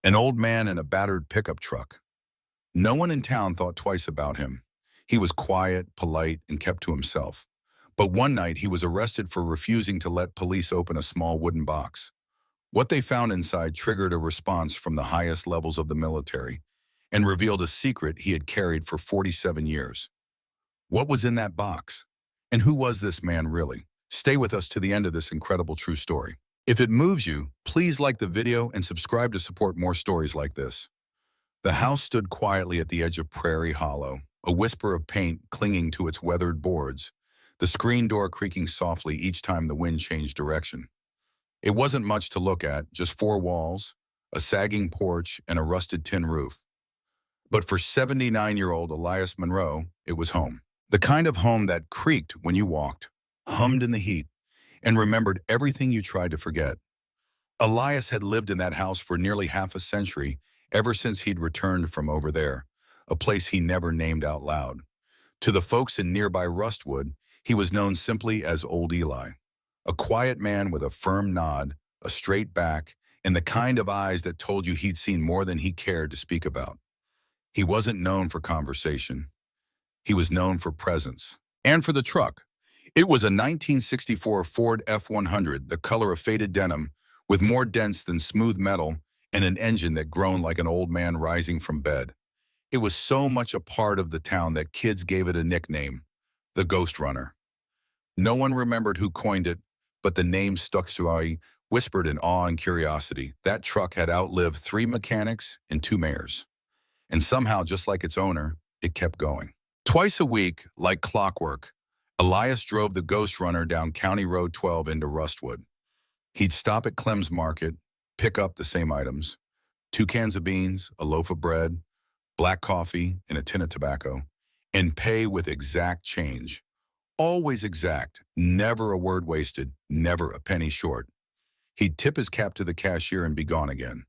An old man in a battered pickup truck. No one in town thought twice about him. He was quiet, polite, and kept to himself. But one night he was arrested for refusing to let police open a small wooden box. What they found inside triggered a response from the highest levels of the military and revealed a secret he had carried for 47 years. What was in that box? And who was this man really? Stay with us to the end of this incredible true story. If it moves you, please like the video and subscribe to support more stories like this. The house stood quietly at the edge of Prairie Hollow, a whisper of paint clinging to its weathered boards, the screen door creaking softly each time the wind changed direction. It wasn't much to look at, just four walls, a sagging porch, and a rusted tin roof. But for 79-year-old Elias Monroe, it was home. The kind of home that creaked when you walked, hummed in the heat, and remembered everything you tried to forget. Elias had lived in that house for nearly half a century, ever since he'd returned from over there, a place he never named out loud. To the folks in nearby Rustwood, he was known simply as Old Eli, a quiet man with a firm nod, a straight back, and the kind of eyes that told you he'd seen more than he cared to speak about. He wasn't known for conversation. He was known for presence. And for the truck. It was a 1964 Ford F-100, the color of faded denim, with more dents than smooth metal and an engine that groaned like an old man rising from bed. It was so much a part of the town that kids gave it a nickname, the Ghost Runner. No one remembered who coined it, but the name stuck to I whispered in awe and curiosity. That truck had outlived 3 mechanics and 2 mayors. And somehow, just like its owner, it kept going. Twice a week, like clockwork, Elias drove the Ghost Runner down County Road 12 into Rustwood. He'd stop at Clem's Market, pick up the same items, 2 cans of beans, a loaf of bread, black coffee, and a tin of tobacco, and pay with exact change. Always exact, never a word wasted, never a penny short. He'd tip his cap to the cashier and be gone again,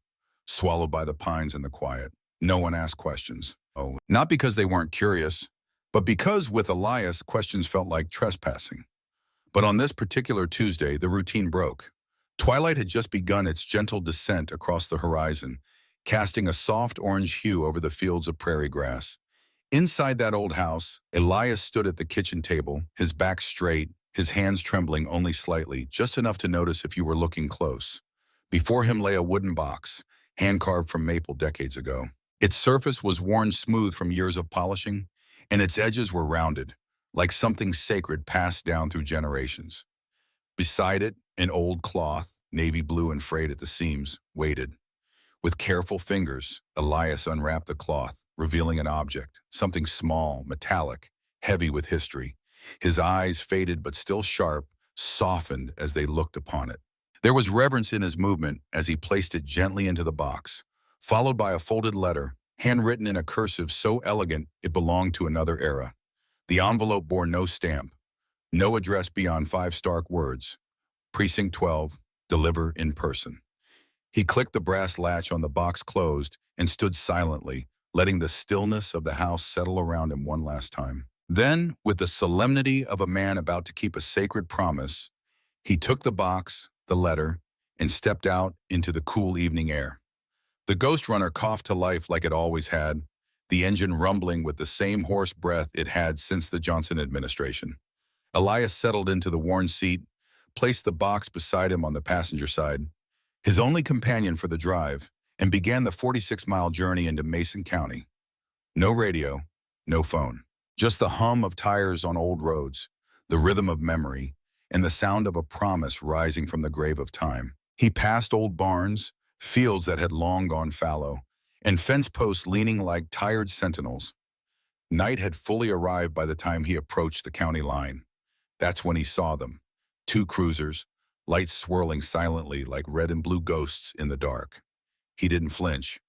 swallowed by the pines and the quiet. No one asked questions. Oh, not because they weren't curious, but because with Elias, questions felt like trespassing. But on this particular Tuesday, the routine broke. Twilight had just begun its gentle descent across the horizon, casting a soft orange hue over the fields of prairie grass. Inside that old house, Elias stood at the kitchen table, his back straight, his hands trembling only slightly, just enough to notice if you were looking close. Before him lay a wooden box, hand-carved from maple decades ago. Its surface was worn smooth from years of polishing, and its edges were rounded, like something sacred passed down through generations. Beside it, an old cloth, navy blue and frayed at the seams, waited. With careful fingers, Elias unwrapped the cloth, revealing an object, something small, metallic, heavy with history. His eyes, faded but still sharp, softened as they looked upon it. There was reverence in his movement as he placed it gently into the box, followed by a folded letter, handwritten in a cursive so elegant it belonged to another era. The envelope bore no stamp, no address beyond 5 stark words. Precinct 12, deliver in person. He clicked the brass latch on the box closed and stood silently, letting the stillness of the house settle around him one last time. Then, with the solemnity of a man about to keep a sacred promise, he took the box, the letter, and stepped out into the cool evening air. The Ghost Runner coughed to life like it always had, the engine rumbling with the same hoarse breath it had since the Johnson administration. Elias settled into the worn seat, placed the box beside him on the passenger side, his only companion for the drive, and began the 46-mile journey into Mason County. No radio, no phone. Just the hum of tires on old roads, the rhythm of memory, and the sound of a promise rising from the grave of time. He passed old barns, fields that had long gone fallow, and fence posts leaning like tired sentinels. Night had fully arrived by the time he approached the county line. That's when he saw them. 2 cruisers, lights swirling silently like red and blue ghosts in the dark. He didn't flinch,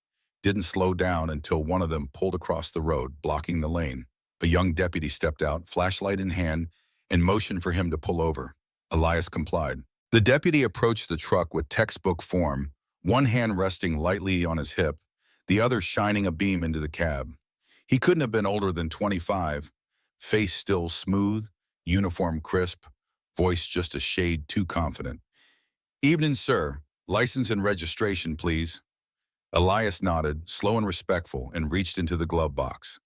didn't slow down until one of them pulled across the road, blocking the lane. A young deputy stepped out, flashlight in hand, and motioned for him to pull over. Elias complied. The deputy approached the truck with textbook form, one hand resting lightly on his hip, the other shining a beam into the cab. He couldn't have been older than 25, face still smooth, uniform crisp, voice just a shade too confident. "Evening, sir. License and registration, please." Elias nodded, slow and respectful, and reached into the glove box.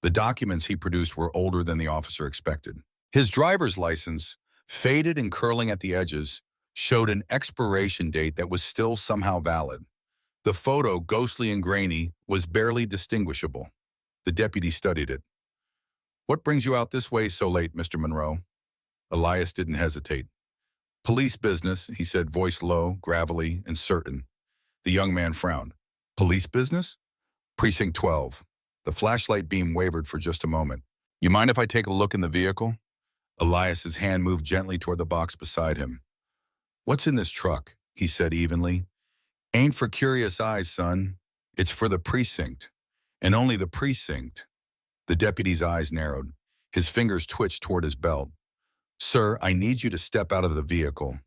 The documents he produced were older than the officer expected. His driver's license, faded and curling at the edges, showed an expiration date that was still somehow valid. The photo, ghostly and grainy, was barely distinguishable. The deputy studied it. "What brings you out this way so late, Mr. Monroe?" Elias didn't hesitate. "Police business," he said, voice low, gravelly, and certain. The young man frowned. "Police business?" "Precinct 12. The flashlight beam wavered for just a moment. "You mind if I take a look in the vehicle?" Elias's hand moved gently toward the box beside him. "What's in this truck?" he said evenly. "Ain't for curious eyes, son. It's for the precinct. And only the precinct." The deputy's eyes narrowed. His fingers twitched toward his belt. "Sir, I need you to step out of the vehicle."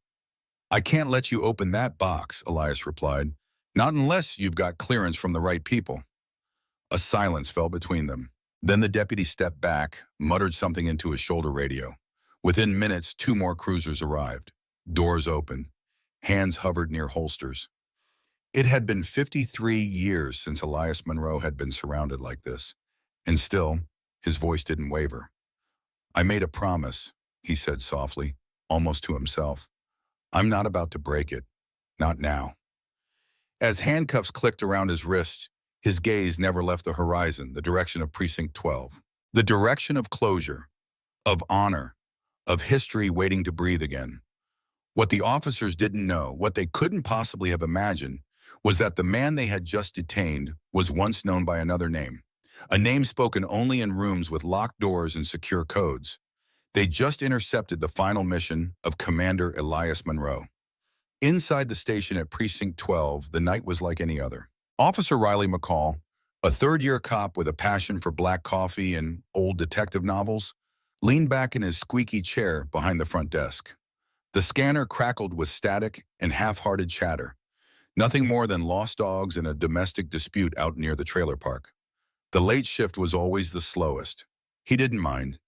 "I can't let you open that box," Elias replied. "Not unless you've got clearance from the right people." A silence fell between them. Then the deputy stepped back, muttered something into his shoulder radio. Within minutes, 2 more cruisers arrived. Doors opened. Hands hovered near holsters. It had been 53 years since Elias Monroe had been surrounded like this. And still, his voice didn't waver. "I made a promise," he said softly, almost to himself. "I'm not about to break it. Not now." As handcuffs clicked around his wrists, his gaze never left the horizon, the direction of Precinct 12. The direction of closure, of honor, of history waiting to breathe again. What the officers didn't know, what they couldn't possibly have imagined, was that the man they had just detained was once known by another name. A name spoken only in rooms with locked doors and secure codes. They just intercepted the final mission of Commander Elias Monroe. Inside the station at Precinct 12, the night was like any other. Officer Riley McCall, a third-year cop with a passion for black coffee and old detective novels, leaned back in his squeaky chair behind the front desk. The scanner crackled with static and half-hearted chatter. Nothing more than lost dogs in a domestic dispute out near the trailer park. The late shift was always the slowest. He didn't mind.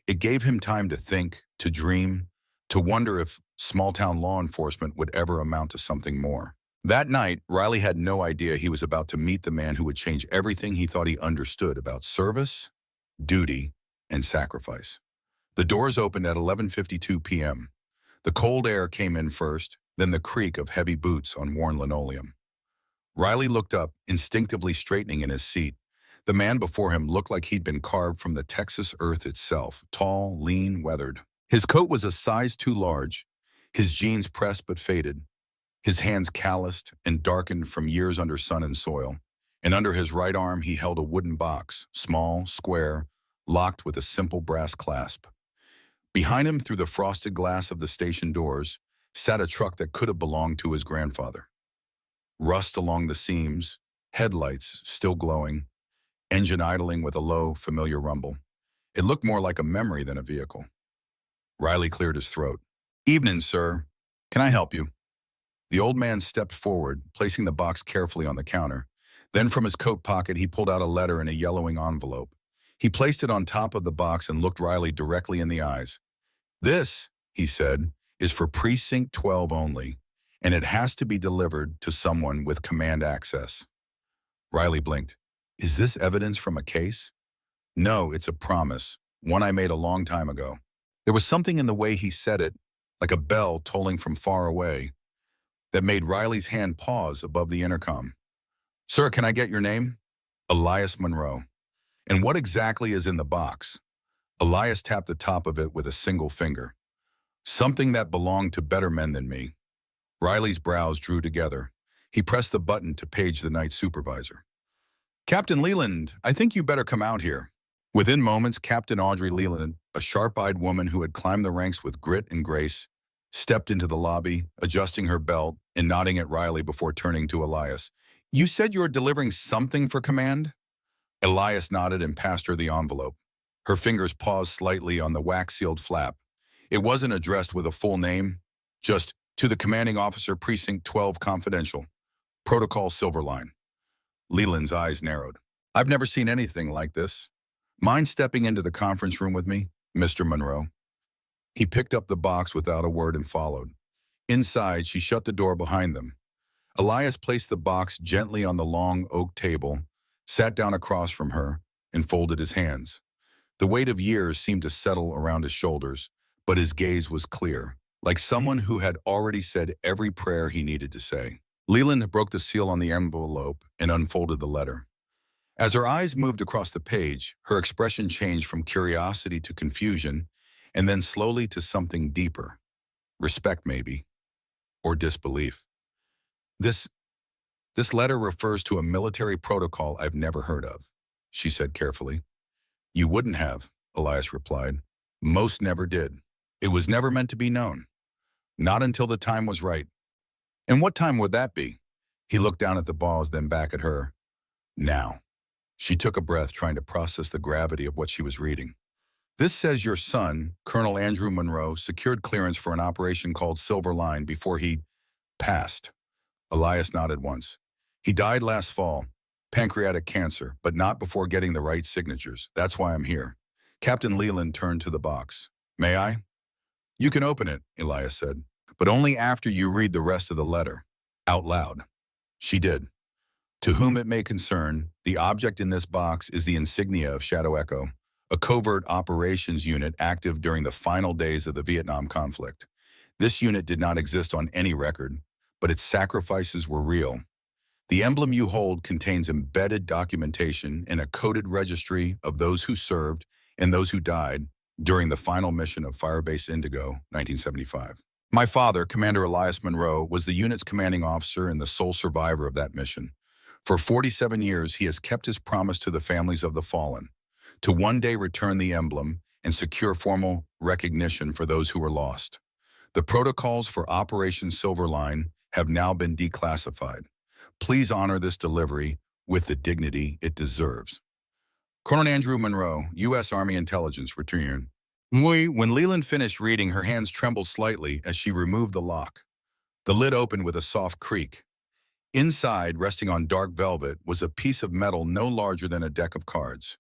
It gave him time to think, to dream, to wonder if small-town law enforcement would ever amount to something more. That night, Riley had no idea he was about to meet the man who would change everything he thought he understood about service, duty, and sacrifice. The doors opened at 11:52 p.m. The cold air came in first, then the creak of heavy boots on worn linoleum. Riley looked up, instinctively straightening in his seat. The man before him looked like he'd been carved from the Texas earth itself, tall, lean, weathered. His coat was a size too large, his jeans pressed but faded, his hands calloused and darkened from years under sun and soil, and under his right arm he held a wooden box, small, square, locked with a simple brass clasp. Behind him, through the frosted glass of the station doors, sat a truck that could have belonged to his grandfather. Rust along the seams, headlights still glowing, engine idling with a low, familiar rumble. It looked more like a memory than a vehicle. Riley cleared his throat. "Evening, sir. Can I help you?" The old man stepped forward, placing the box carefully on the counter. Then from his coat pocket, he pulled out a letter in a yellowing envelope. He placed it on top of the box and looked Riley directly in the eyes. "This," he said, "is for Precinct 12 only, and it has to be delivered to someone with command access." Riley blinked. "Is this evidence from a case?" "No, it's a promise, one I made a long time ago." There was something in the way he said it, like a bell tolling from far away, that made Riley's hand pause above the intercom. "Sir, can I get your name?" "Elias Monroe." "And what exactly is in the box?" Elias tapped the top of it with a single finger. "Something that belonged to better men than me." Riley's brows drew together. He pressed the button to page the night supervisor. "Captain Leland, I think you better come out here." Within moments, Captain Audrey Leland, a sharp-eyed woman who had climbed the ranks with grit and grace, stepped into the lobby, adjusting her belt and nodding at Riley before turning to Elias. "You said you were delivering something for command?" Elias nodded and passed her the envelope. Her fingers paused slightly on the wax-sealed flap. It wasn't addressed with a full name, just "To the commanding officer, Precinct 12 Confidential. Protocol Silverline." Leland's eyes narrowed. "I've never seen anything like this. Mind stepping into the conference room with me, Mr. Monroe?" He picked up the box without a word and followed. Inside, she shut the door behind them. Elias placed the box gently on the long oak table, sat down across from her, and folded his hands. The weight of years seemed to settle around his shoulders, but his gaze was clear, like someone who had already said every prayer he needed to say. Leland broke the seal on the envelope and unfolded the letter. As her eyes moved across the page, her expression changed from curiosity to confusion, and then slowly to something deeper. Respect, maybe, or disbelief. This, this letter refers to a military protocol I've never heard of, she said carefully. You wouldn't have, Elias replied. Most never did. It was never meant to be known. Not until the time was right. And what time would that be? He looked down at the balls, then back at her. Now. She took a breath, trying to process the gravity of what she was reading. This says your son, Colonel Andrew Monroe, secured clearance for an operation called Silver Line before he passed. Elias nodded once. He died last fall, pancreatic cancer, but not before getting the right signatures. That's why I'm here. Captain Leland turned to the box. May I? You can open it, Elias said, but only after you read the rest of the letter. Out loud. She did. To whom it may concern, the object in this box is the insignia of Shadow Echo, a covert operations unit active during the final days of the Vietnam conflict. This unit did not exist on any record, but its sacrifices were real. The emblem you hold contains embedded documentation in a coded registry of those who served and those who died during the final mission of Firebase Indigo, 1975. My father, Commander Elias Monroe, was the unit's commanding officer and the sole survivor of that mission. For 47 years, he has kept his promise to the families of the fallen, to one day return the emblem and secure formal recognition for those who were lost. The protocols for Operation Silver Line have now been declassified. Please honor this delivery with the dignity it deserves. Colonel Andrew Monroe, U.S. Army Intelligence, return. When Leland finished reading, her hands trembled slightly as she removed the lock. The lid opened with a soft creak. Inside, resting on dark velvet, was a piece of metal no larger than a deck of cards.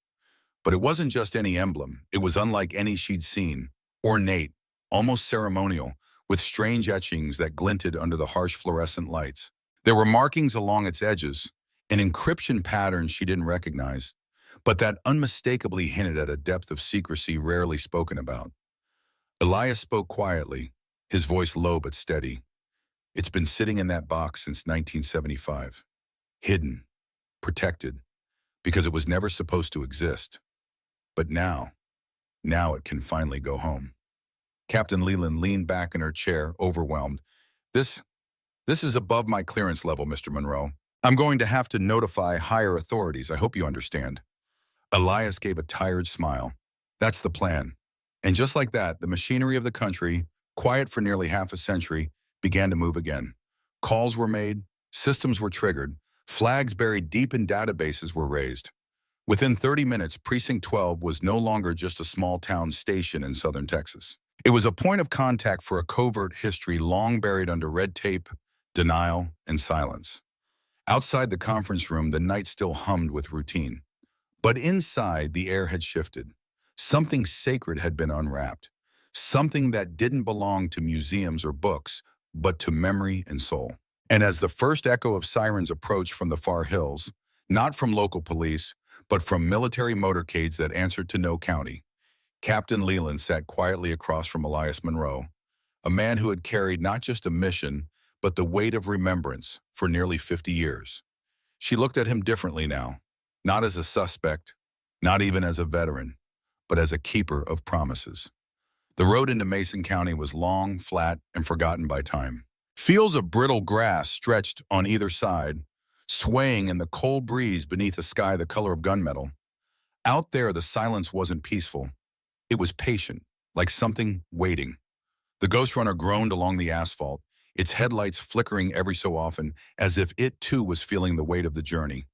But it wasn't just any emblem. It was unlike any she'd seen. Ornate, almost ceremonial, with strange etchings that glinted under the harsh fluorescent lights. There were markings along its edges, an encryption pattern she didn't recognize, but that unmistakably hinted at a depth of secrecy rarely spoken about. Elias spoke quietly, his voice low but steady. It's been sitting in that box since 1975. Hidden, protected, because it was never supposed to exist. But now it can finally go home. Captain Leland leaned back in her chair, overwhelmed. This is above my clearance level, Mr. Monroe. I'm going to have to notify higher authorities. I hope you understand. Elias gave a tired smile. That's the plan. And just like that, the machinery of the country, quiet for nearly half a century, began to move again. Calls were made, systems were triggered, flags buried deep in databases were raised. Within 30 minutes, Precinct 12 was no longer just a small town station in southern Texas. It was a point of contact for a covert history long buried under red tape, denial, and silence. Outside the conference room, the night still hummed with routine. But inside, the air had shifted. Something sacred had been unwrapped. Something that didn't belong to museums or books, but to memory and soul. And as the first echo of sirens approached from the far hills, not from local police, but from military motorcades that answered to no county, Captain Leland sat quietly across from Elias Monroe, a man who had carried not just a mission, but the weight of remembrance for nearly 50 years. She looked at him differently now, not as a suspect, not even as a veteran, but as a keeper of promises. The road into Mason County was long, flat, and forgotten by time. Fields of brittle grass stretched on either side, swaying in the cold breeze beneath a sky the color of gunmetal. Out there, the silence wasn't peaceful. It was patient, like something waiting. The Ghost Runner groaned along the asphalt, its headlights flickering every so often, as if it too was feeling the weight of the journey.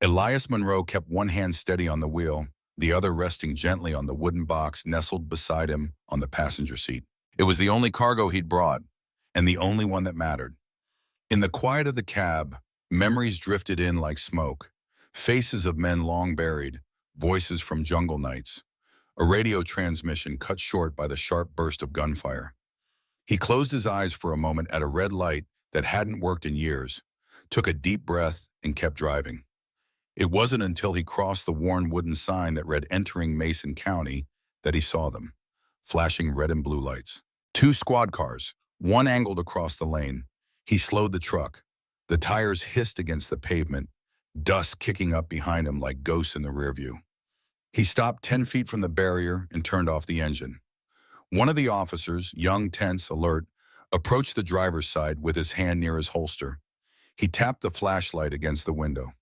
Elias Monroe kept one hand steady on the wheel, the other resting gently on the wooden box nestled beside him on the passenger seat. It was the only cargo he'd brought, and the only one that mattered. In the quiet of the cab, memories drifted in like smoke, faces of men long buried, voices from jungle nights, a radio transmission cut short by the sharp burst of gunfire. He closed his eyes for a moment at a red light that hadn't worked in years, took a deep breath, and kept driving. It wasn't until he crossed the worn wooden sign that read "Entering Mason County" that he saw them, flashing red and blue lights. Two squad cars, one angled across the lane. He slowed the truck. The tires hissed against the pavement, dust kicking up behind him like ghosts in the rearview. He stopped 10 feet from the barrier and turned off the engine. One of the officers, young, tense, alert, approached the driver's side with his hand near his holster. He tapped the flashlight against the window.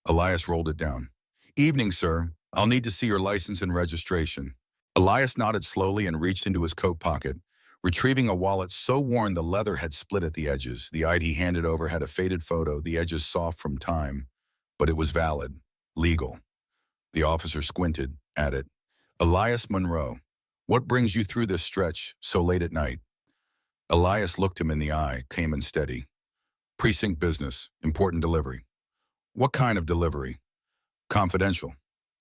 Elias rolled it down. "Evening, sir. I'll need to see your license and registration." Elias nodded slowly and reached into his coat pocket, retrieving a wallet so worn the leather had split at the edges. The ID he handed over had a faded photo, the edges soft from time, but it was valid, legal. The officer squinted at it. "Elias Monroe, what brings you through this stretch so late at night?" Elias looked him in the eye, calm and steady. "Precinct business, important delivery." "What kind of delivery?" "Confidential."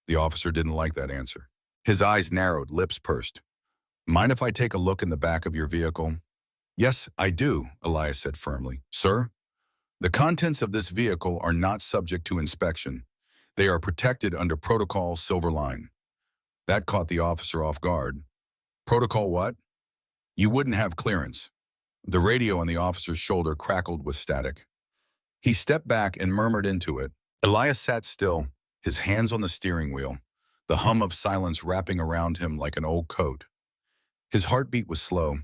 The officer didn't like that answer. His eyes narrowed, lips pursed. "Mind if I take a look in the back of your vehicle?" "Yes, I do," Elias said firmly. "Sir, the contents of this vehicle are not subject to inspection. They are protected under Protocol Silver Line." That caught the officer off guard. "Protocol what?" "You wouldn't have clearance." The radio on the officer's shoulder crackled with static. He stepped back and murmured into it. Elias sat still, his hands on the steering wheel, the hum of silence wrapping around him like an old coat. His heartbeat was slow.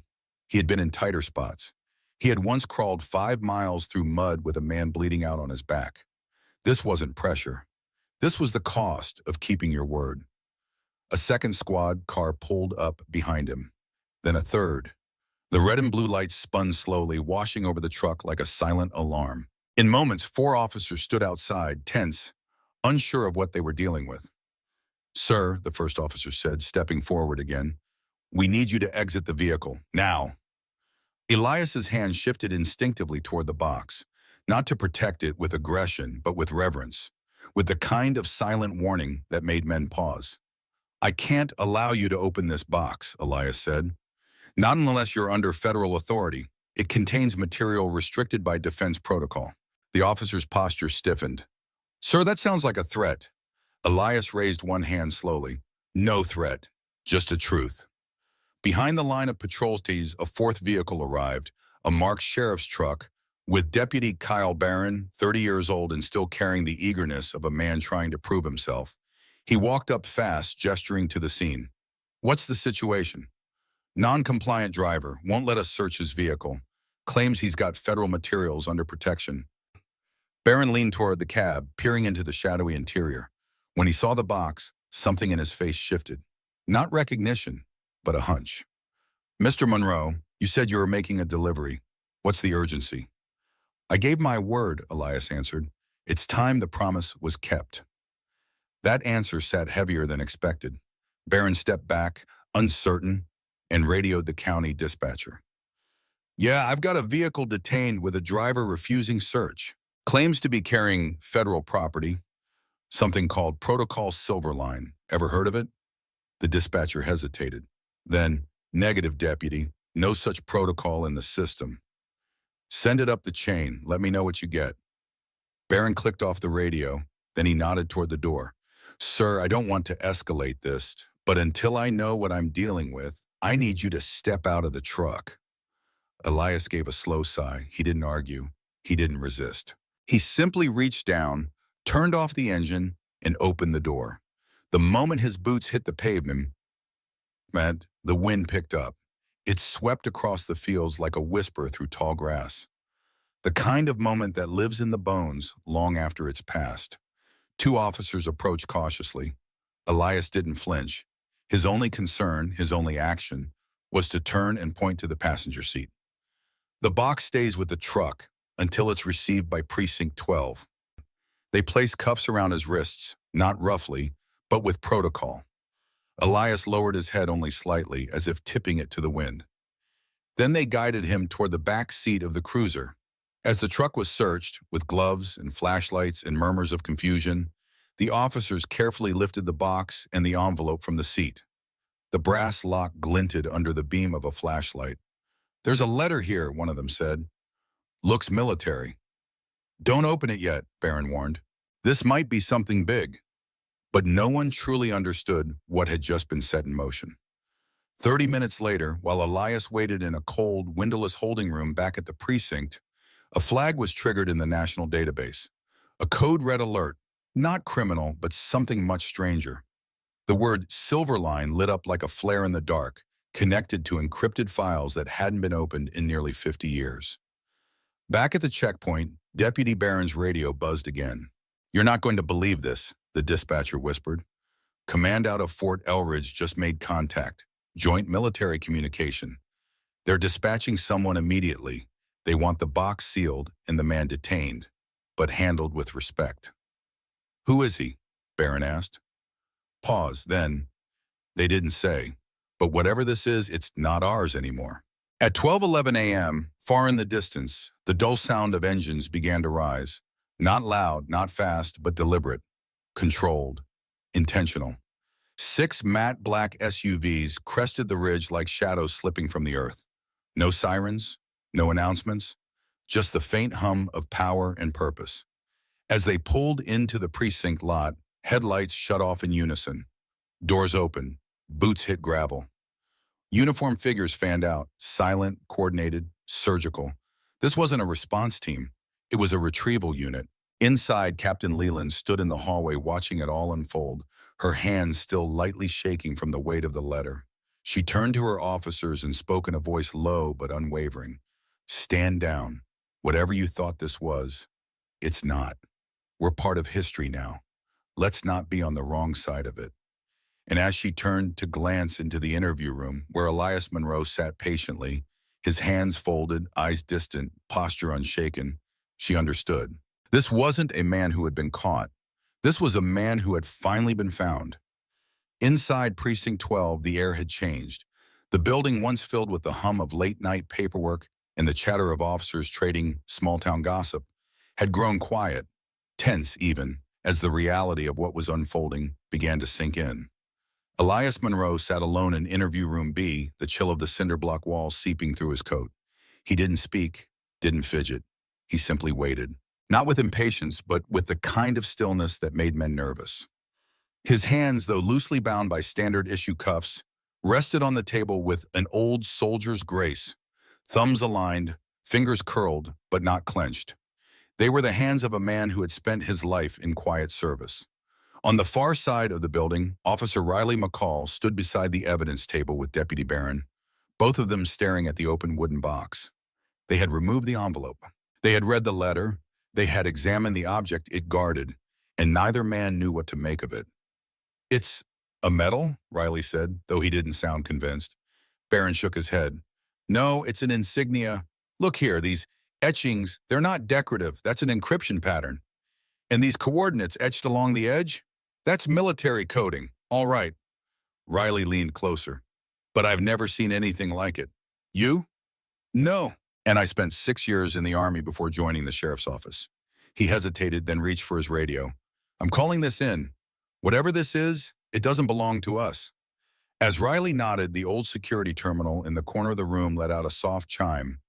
He had been in tighter spots. He had once crawled 5 miles through mud with a man bleeding out on his back. This wasn't pressure. This was the cost of keeping your word. A second squad car pulled up behind him. Then a third. The red and blue lights spun slowly, washing over the truck like a silent alarm. In moments, 4 officers stood outside, tense, unsure of what they were dealing with. "Sir," the first officer said, stepping forward again, "we need you to exit the vehicle, now." Elias's hand shifted instinctively toward the box, not to protect it with aggression, but with reverence, with the kind of silent warning that made men pause. "I can't allow you to open this box," Elias said. "Not unless you're under federal authority. It contains material restricted by defense protocol." The officer's posture stiffened. "Sir, that sounds like a threat." Elias raised one hand slowly. "No threat, just a truth." Behind the line of patrol teams, a fourth vehicle arrived, a marked sheriff's truck, with Deputy Kyle Barron, 30 years old and still carrying the eagerness of a man trying to prove himself. He walked up fast, gesturing to the scene. "What's the situation?" "Non-compliant driver, won't let us search his vehicle. Claims he's got federal materials under protection." Barron leaned toward the cab, peering into the shadowy interior. When he saw the box, something in his face shifted. Not recognition, but a hunch. "Mr. Monroe, you said you were making a delivery. What's the urgency?" "I gave my word," Elias answered. "It's time the promise was kept." That answer sat heavier than expected. Barron stepped back, uncertain, and radioed the county dispatcher. "Yeah, I've got a vehicle detained with a driver refusing search. Claims to be carrying federal property, something called Protocol Silver Line. Ever heard of it?" The dispatcher hesitated. Then, "Negative, deputy. No such protocol in the system." "Send it up the chain. Let me know what you get." Barron clicked off the radio. Then he nodded toward the door. "Sir, I don't want to escalate this, but until I know what I'm dealing with, I need you to step out of the truck." Elias gave a slow sigh. He didn't argue. He didn't resist. He simply reached down, turned off the engine, and opened the door. The moment his boots hit the pavement, the wind picked up. It swept across the fields like a whisper through tall grass. The kind of moment that lives in the bones long after it's passed. 2 officers approached cautiously. Elias didn't flinch. His only concern, his only action, was to turn and point to the passenger seat. "The box stays with the truck until it's received by Precinct 12. They placed cuffs around his wrists, not roughly, but with protocol. Elias lowered his head only slightly, as if tipping it to the wind. Then they guided him toward the back seat of the cruiser. As the truck was searched, with gloves and flashlights and murmurs of confusion, the officers carefully lifted the box and the envelope from the seat. The brass lock glinted under the beam of a flashlight. "There's a letter here," one of them said. "Looks military." Don't open it yet, Barron warned. This might be something big. But no one truly understood what had just been set in motion. 30 minutes later, while Elias waited in a cold, windowless holding room back at the precinct, a flag was triggered in the national database. A code red alert, not criminal, but something much stranger. The word Silverline lit up like a flare in the dark, connected to encrypted files that hadn't been opened in nearly 50 years. Back at the checkpoint, Deputy Barron's radio buzzed again. "You're not going to believe this," the dispatcher whispered. "Command out of Fort Elridge just made contact. Joint military communication. They're dispatching someone immediately. They want the box sealed and the man detained, but handled with respect." "Who is he?" Barron asked. Pause, then, "They didn't say. But whatever this is, it's not ours anymore." At 12:11 a.m., far in the distance, the dull sound of engines began to rise. Not loud, not fast, but deliberate, controlled, intentional. 6 matte black SUVs crested the ridge like shadows slipping from the earth. No sirens, no announcements, just the faint hum of power and purpose. As they pulled into the precinct lot, headlights shut off in unison. Doors open, boots hit gravel. Uniformed figures fanned out, silent, coordinated, surgical. This wasn't a response team. It was a retrieval unit. Inside, Captain Leland stood in the hallway watching it all unfold, her hands still lightly shaking from the weight of the letter. She turned to her officers and spoke in a voice low but unwavering. "Stand down. Whatever you thought this was, it's not. We're part of history now. Let's not be on the wrong side of it." And as she turned to glance into the interview room, where Elias Monroe sat patiently, his hands folded, eyes distant, posture unshaken, she understood. This wasn't a man who had been caught. This was a man who had finally been found. Inside Precinct 12, the air had changed. The building, once filled with the hum of late-night paperwork and the chatter of officers trading small-town gossip, had grown quiet, tense even, as the reality of what was unfolding began to sink in. Elias Monroe sat alone in interview room B, the chill of the cinder block walls seeping through his coat. He didn't speak, didn't fidget. He simply waited. Not with impatience, but with the kind of stillness that made men nervous. His hands, though loosely bound by standard-issue cuffs, rested on the table with an old soldier's grace. Thumbs aligned, fingers curled, but not clenched. They were the hands of a man who had spent his life in quiet service. On the far side of the building, Officer Riley McCall stood beside the evidence table with Deputy Barron, both of them staring at the open wooden box. They had removed the envelope. They had read the letter. They had examined the object it guarded, and neither man knew what to make of it. "It's a medal?" Riley said, though he didn't sound convinced. Barron shook his head. "No, it's an insignia. Look here, these etchings, they're not decorative. That's an encryption pattern. And these coordinates etched along the edge? That's military coding. All right." Riley leaned closer. "But I've never seen anything like it." "You?" "No. And I spent 6 years in the Army before joining the sheriff's office." He hesitated, then reached for his radio. "I'm calling this in. Whatever this is, it doesn't belong to us." As Riley nodded, the old security terminal in the corner of the room let out a soft chime,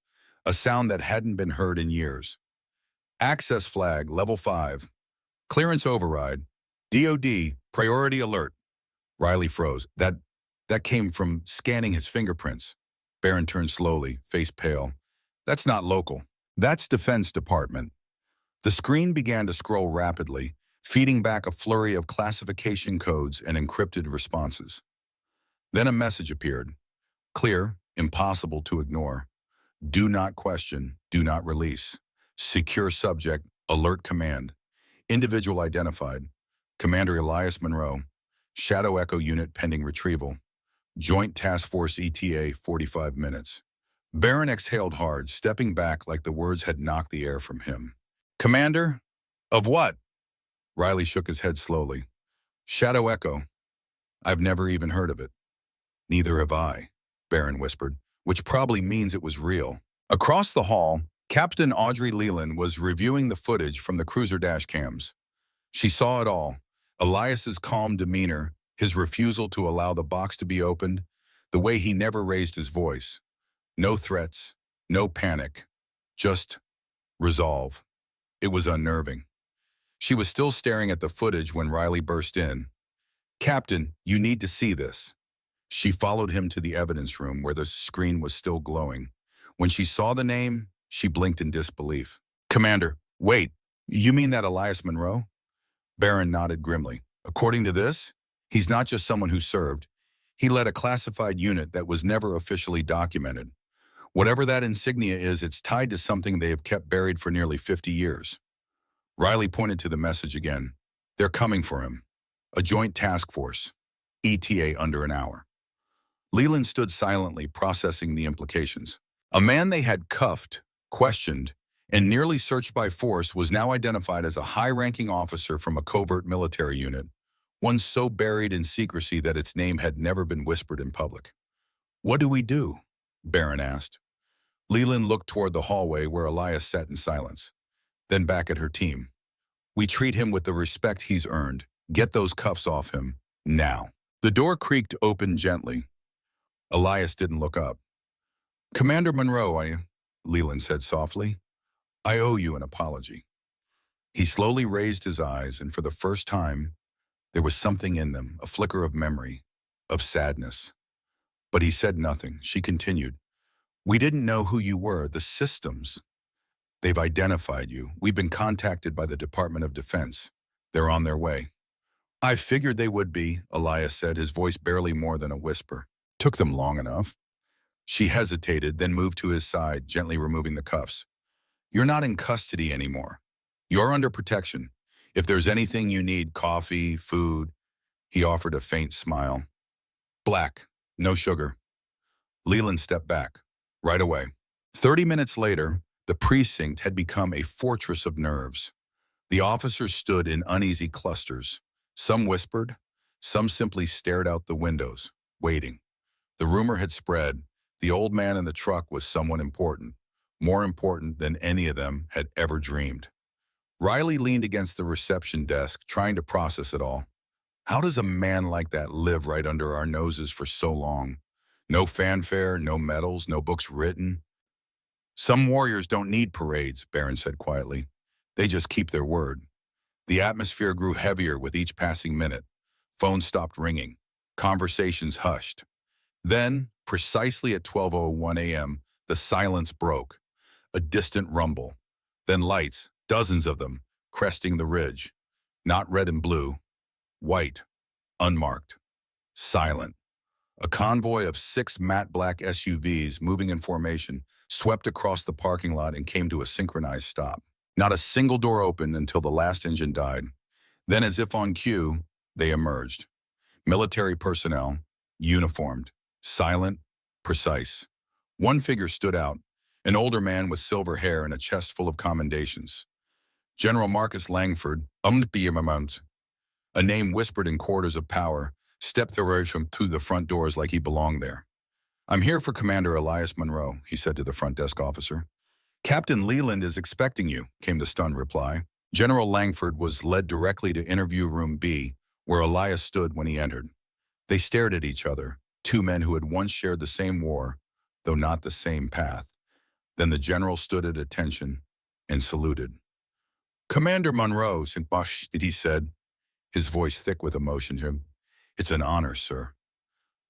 a sound that hadn't been heard in years. "Access flag, level 5. Clearance override. DOD, priority alert." Riley froze. That came from scanning his fingerprints. Barron turned slowly, face pale. "That's not local. That's Defense Department." The screen began to scroll rapidly, feeding back a flurry of classification codes and encrypted responses. Then a message appeared. Clear, impossible to ignore. "Do not question, do not release. Secure subject, alert command. Individual identified. Commander Elias Monroe. Shadow Echo unit pending retrieval. Joint Task Force ETA 45 minutes. Barron exhaled hard, stepping back like the words had knocked the air from him. "Commander? Of what?" Riley shook his head slowly. "Shadow Echo. I've never even heard of it." "Neither have I," Barron whispered, which probably means it was real. Across the hall, Captain Audrey Leland was reviewing the footage from the cruiser dash cams. She saw it all. Elias's calm demeanor, his refusal to allow the box to be opened, the way he never raised his voice. No threats, no panic, just resolve. It was unnerving. She was still staring at the footage when Riley burst in. "Captain, you need to see this." She followed him to the evidence room where the screen was still glowing. When she saw the name, she blinked in disbelief. "Commander, wait, you mean that Elias Monroe?" Barron nodded grimly. "According to this, he's not just someone who served. He led a classified unit that was never officially documented. Whatever that insignia is, it's tied to something they have kept buried for nearly 50 years. Riley pointed to the message again. "They're coming for him. A joint task force. ETA under an hour." Leland stood silently, processing the implications. A man they had cuffed, questioned, and nearly searched by force was now identified as a high-ranking officer from a covert military unit, one so buried in secrecy that its name had never been whispered in public. "What do we do?" Barron asked. Leland looked toward the hallway where Elias sat in silence, then back at her team. "We treat him with the respect he's earned. Get those cuffs off him, now." The door creaked open gently. Elias didn't look up. "Commander Monroe, Leland said softly. "I owe you an apology." He slowly raised his eyes, and for the first time, there was something in them, a flicker of memory, of sadness. But he said nothing. She continued. "We didn't know who you were. The systems. They've identified you. We've been contacted by the Department of Defense. They're on their way." "I figured they would be," Elias said, his voice barely more than a whisper. "Took them long enough." She hesitated, then moved to his side, gently removing the cuffs. "You're not in custody anymore. You're under protection. If there's anything you need, coffee, food." He offered a faint smile. "Black, no sugar." Leland stepped back. "Right away." 30 minutes later, the precinct had become a fortress of nerves. The officers stood in uneasy clusters. Some whispered, some simply stared out the windows, waiting. The rumor had spread. The old man in the truck was someone important, more important than any of them had ever dreamed. Riley leaned against the reception desk, trying to process it all. How does a man like that live right under our noses for so long? No fanfare, no medals, no books written. "Some warriors don't need parades," Barron said quietly. "They just keep their word." The atmosphere grew heavier with each passing minute. Phones stopped ringing. Conversations hushed. Then, precisely at 12:01 a.m., the silence broke. A distant rumble. Then lights, dozens of them, cresting the ridge. Not red and blue. White. Unmarked. Silent. A convoy of 6 matte black SUVs moving in formation swept across the parking lot and came to a synchronized stop. Not a single door opened until the last engine died. Then, as if on cue, they emerged. Military personnel, uniformed, silent, precise. One figure stood out, an older man with silver hair and a chest full of commendations. General Marcus Langford, a name whispered in corridors of power, stepped through the front doors like he belonged there. "I'm here for Commander Elias Monroe," he said to the front desk officer. "Captain Leland is expecting you," came the stunned reply. General Langford was led directly to interview room B, where Elias stood when he entered. They stared at each other, two men who had once shared the same war, though not the same path. Then the general stood at attention and saluted. "Commander Monroe," he said, his voice thick with emotion. "It's an honor, sir."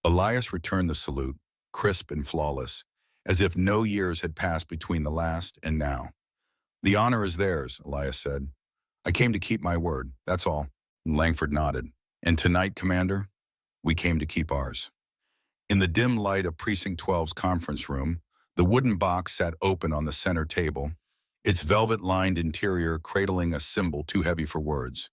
Elias returned the salute, crisp and flawless, as if no years had passed between the last and now. "The honor is theirs," Elias said. "I came to keep my word, that's all." Langford nodded. "And tonight, Commander, we came to keep ours." In the dim light of Precinct 12's conference room, the wooden box sat open on the center table, its velvet-lined interior cradling a symbol too heavy for words.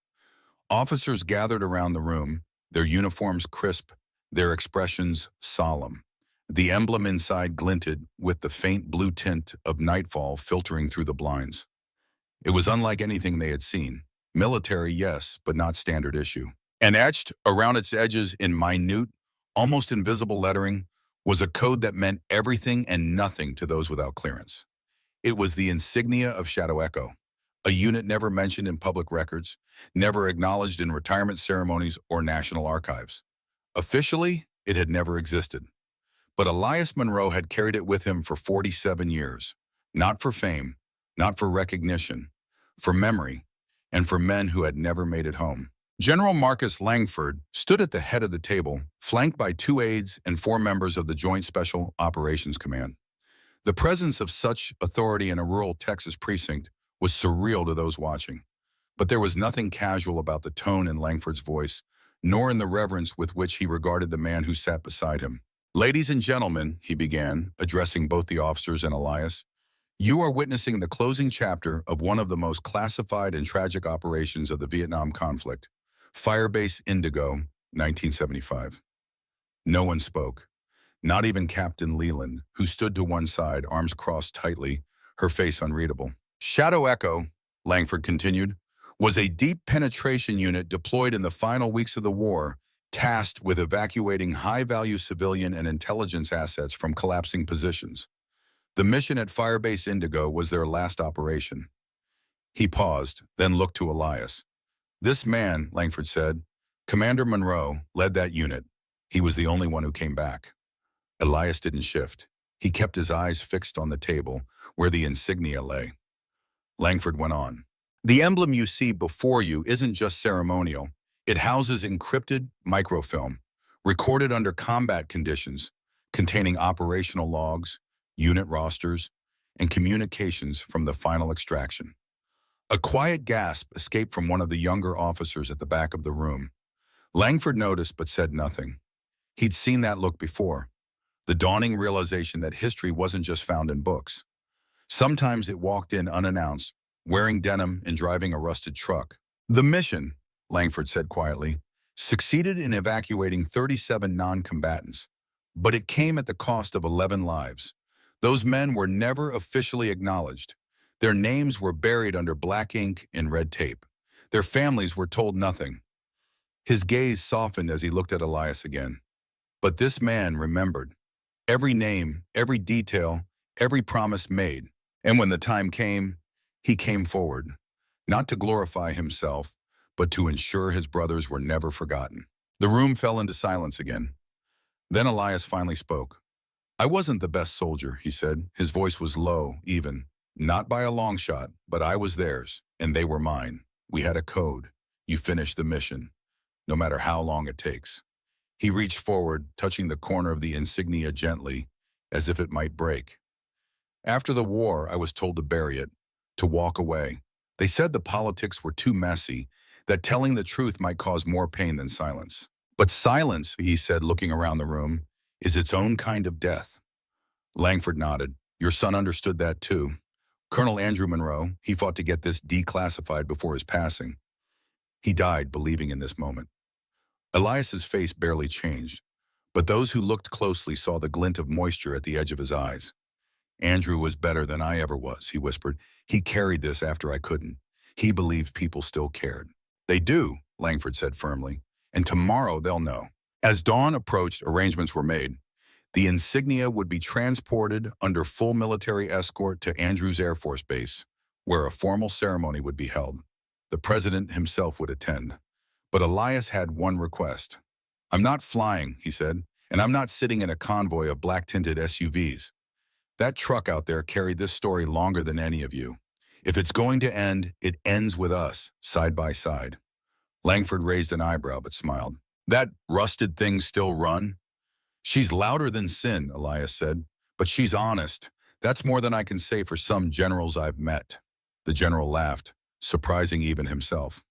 Officers gathered around the room, their uniforms crisp, their expressions solemn. The emblem inside glinted with the faint blue tint of nightfall filtering through the blinds. It was unlike anything they had seen. Military, yes, but not standard issue. And etched around its edges in minute, almost invisible lettering was a code that meant everything and nothing to those without clearance. It was the insignia of Shadow Echo, a unit never mentioned in public records, never acknowledged in retirement ceremonies or national archives. Officially, it had never existed. But Elias Monroe had carried it with him for 47 years, not for fame, not for recognition, for memory, and for men who had never made it home. General Marcus Langford stood at the head of the table, flanked by 2 aides and 4 members of the Joint Special Operations Command. The presence of such authority in a rural Texas precinct was surreal to those watching. But there was nothing casual about the tone in Langford's voice, nor in the reverence with which he regarded the man who sat beside him. "Ladies and gentlemen," he began, addressing both the officers and Elias, "you are witnessing the closing chapter of one of the most classified and tragic operations of the Vietnam conflict, Firebase Indigo, 1975. No one spoke, not even Captain Leland, who stood to one side, arms crossed tightly, her face unreadable. Shadow Echo, Langford continued, was a deep penetration unit deployed in the final weeks of the war, tasked with evacuating high-value civilian and intelligence assets from collapsing positions. The mission at Firebase Indigo was their last operation." He paused, then looked to Elias. "This man," Langford said, "Commander Monroe, led that unit. He was the only one who came back." Elias didn't shift. He kept his eyes fixed on the table, where the insignia lay. Langford went on. "The emblem you see before you isn't just ceremonial. It houses encrypted microfilm, recorded under combat conditions, containing operational logs, unit rosters, and communications from the final extraction." A quiet gasp escaped from one of the younger officers at the back of the room. Langford noticed but said nothing. He'd seen that look before, the dawning realization that history wasn't just found in books. Sometimes it walked in unannounced, wearing denim and driving a rusted truck. "The mission," Langford said quietly, "succeeded in evacuating 37 non-combatants, but it came at the cost of 11 lives. Those men were never officially acknowledged. Their names were buried under black ink and red tape. Their families were told nothing." His gaze softened as he looked at Elias again. But this man remembered. Every name, every detail, every promise made. And when the time came, he came forward, not to glorify himself, but to ensure his brothers were never forgotten. The room fell into silence again. Then Elias finally spoke. "I wasn't the best soldier," he said. His voice was low, even. "Not by a long shot, but I was theirs, and they were mine. We had a code. You finish the mission, no matter how long it takes." He reached forward, touching the corner of the insignia gently, as if it might break. "After the war, I was told to bury it, to walk away. They said the politics were too messy, that telling the truth might cause more pain than silence. But silence," he said, looking around the room, "is its own kind of death." Langford nodded. "Your son understood that too. Colonel Andrew Monroe, he fought to get this declassified before his passing. He died believing in this moment." Elias's face barely changed, but those who looked closely saw the glint of moisture at the edge of his eyes. "Andrew was better than I ever was," he whispered. "He carried this after I couldn't. He believed people still cared." "They do," Langford said firmly, "and tomorrow they'll know." As dawn approached, arrangements were made. The insignia would be transported under full military escort to Andrews Air Force Base, where a formal ceremony would be held. The president himself would attend. But Elias had one request. "I'm not flying," he said, "and I'm not sitting in a convoy of black-tinted SUVs. That truck out there carried this story longer than any of you. If it's going to end, it ends with us, side by side." Langford raised an eyebrow but smiled. "That rusted thing still run?" "She's louder than sin," Elias said, "but she's honest. That's more than I can say for some generals I've met." The general laughed, surprising even himself.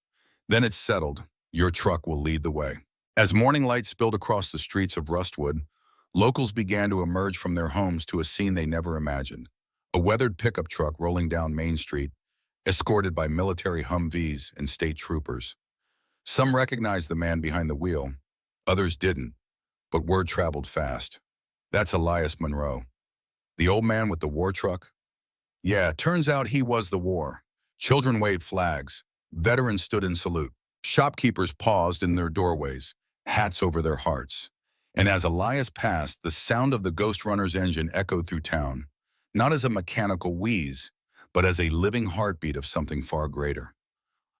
"Then it's settled. Your truck will lead the way." As morning light spilled across the streets of Rustwood, locals began to emerge from their homes to a scene they never imagined. A weathered pickup truck rolling down Main Street, escorted by military Humvees and state troopers. Some recognized the man behind the wheel, others didn't, but word traveled fast. "That's Elias Monroe." "The old man with the war truck?" "Yeah, turns out he was the war." Children waved flags. Veterans stood in salute. Shopkeepers paused in their doorways, hats over their hearts. And as Elias passed, the sound of the Ghost Runner's engine echoed through town, not as a mechanical wheeze, but as a living heartbeat of something far greater.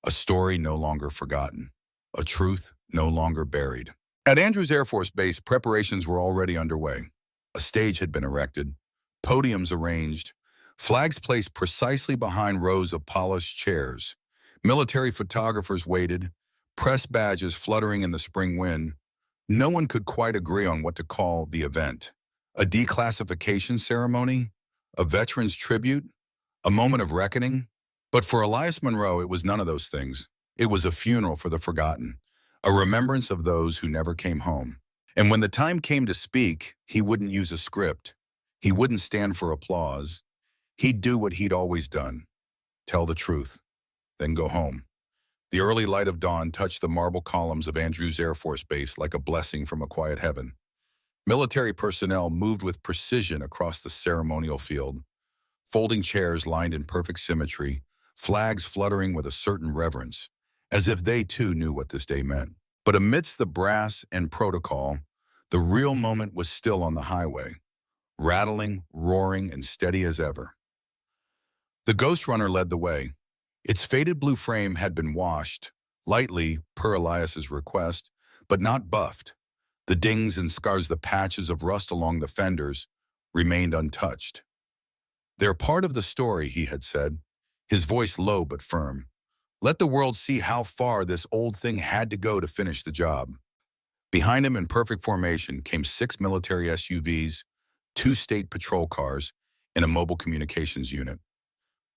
A story no longer forgotten, a truth no longer buried. At Andrews Air Force Base, preparations were already underway. A stage had been erected, podiums arranged, Flags placed precisely behind rows of polished chairs. Military photographers waited, press badges fluttering in the spring wind. No one could quite agree on what to call the event. A declassification ceremony? A veteran's tribute? A moment of reckoning? But for Elias Monroe, it was none of those things. It was a funeral for the forgotten, a remembrance of those who never came home. And when the time came to speak, he wouldn't use a script. He wouldn't stand for applause. He'd do what he'd always done. Tell the truth, then go home. The early light of dawn touched the marble columns of Andrews Air Force Base like a blessing from a quiet heaven. Military personnel moved with precision across the ceremonial field, folding chairs lined in perfect symmetry, flags fluttering with a certain reverence, as if they too knew what this day meant. But amidst the brass and protocol, the real moment was still on the highway, rattling, roaring, and steady as ever. The Ghost Runner led the way. Its faded blue frame had been washed, lightly, per Elias's request, but not buffed. The dings and scars, the patches of rust along the fenders, remained untouched. "They're part of the story," he had said, his voice low but firm. "Let the world see how far this old thing had to go to finish the job." Behind him in perfect formation came 6 military SUVs, 2 state patrol cars, and a mobile communications unit.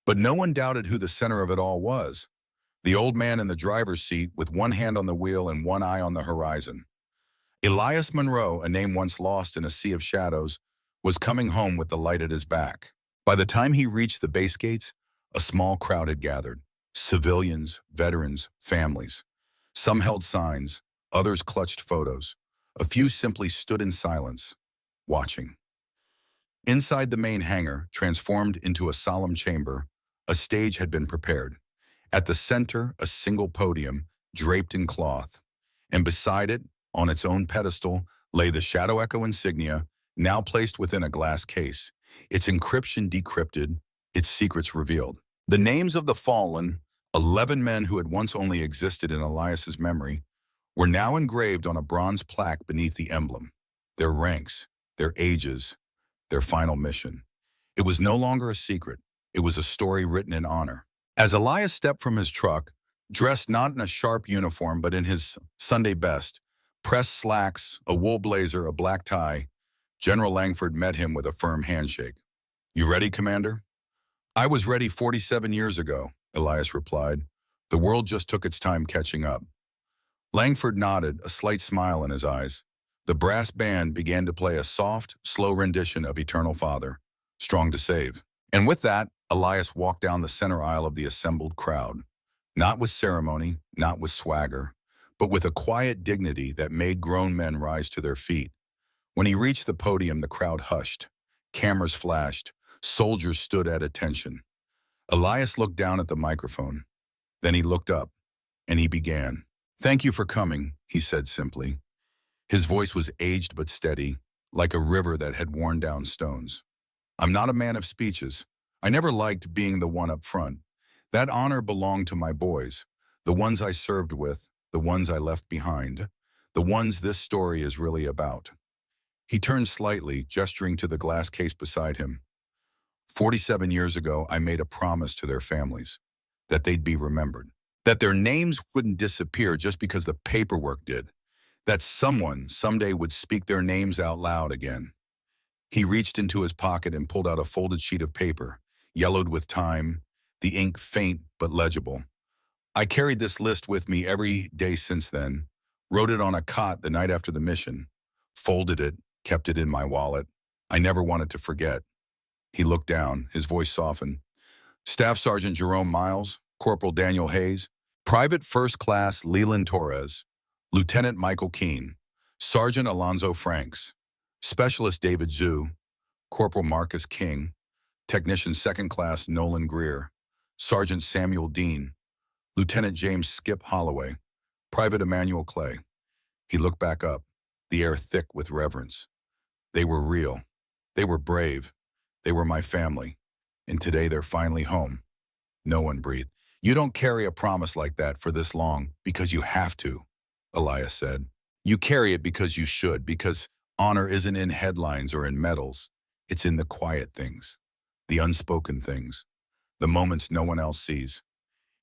But no one doubted who the center of it all was. The old man in the driver's seat with one hand on the wheel and one eye on the horizon. Elias Monroe, a name once lost in a sea of shadows, was coming home with the light at his back. By the time he reached the base gates, a small crowd had gathered. Civilians, veterans, families. Some held signs, others clutched photos. A few simply stood in silence, watching. Inside the main hangar, transformed into a solemn chamber, a stage had been prepared. At the center, a single podium, draped in cloth. And beside it, on its own pedestal, lay the Shadow Echo insignia, now placed within a glass case, its encryption decrypted, its secrets revealed. The names of the fallen, 11 men who had once only existed in Elias's memory, were now engraved on a bronze plaque beneath the emblem. Their ranks, their ages, their final mission. It was no longer a secret. It was a story written in honor. As Elias stepped from his truck, dressed not in a sharp uniform but in his Sunday best, pressed slacks, a wool blazer, a black tie, General Langford met him with a firm handshake. "You ready, Commander?" "I was ready 47 years ago," Elias replied. "The world just took its time catching up." Langford nodded, a slight smile in his eyes. The brass band began to play a soft, slow rendition of Eternal Father, Strong to Save. And with that, Elias walked down the center aisle of the assembled crowd, not with ceremony, not with swagger, but with a quiet dignity that made grown men rise to their feet. When he reached the podium, the crowd hushed. Cameras flashed. Soldiers stood at attention. Elias looked down at the microphone. Then he looked up, and he began. "Thank you for coming," he said simply. His voice was aged but steady, like a river that had worn down stones. "I'm not a man of speeches. I never liked being the one up front. That honor belonged to my boys, the ones I served with, the ones I left behind, the ones this story is really about." He turned slightly, gesturing to the glass case beside him. 47 years ago, I made a promise to their families that they'd be remembered, that their names wouldn't disappear just because the paperwork did, that someone someday would speak their names out loud again. He reached into his pocket and pulled out a folded sheet of paper, yellowed with time, the ink faint but legible. "I carried this list with me every day since then, wrote it on a cot the night after the mission, folded it, kept it in my wallet. I never wanted to forget." He looked down, his voice softened. "Staff Sergeant Jerome Miles, Corporal Daniel Hayes, Private First Class Leland Torres, Lieutenant Michael Keene, Sergeant Alonzo Franks, Specialist David Zhu, Corporal Marcus King, Technician Second Class Nolan Greer, Sergeant Samuel Dean, Lieutenant James Skip Holloway, Private Emmanuel Clay." He looked back up, the air thick with reverence. They were real. They were brave. They were my family. And today they're finally home. No one breathed. "You don't carry a promise like that for this long because you have to," Elias said. "You carry it because you should, because honor isn't in headlines or in medals. It's in the quiet things. the unspoken things, the moments no one else sees.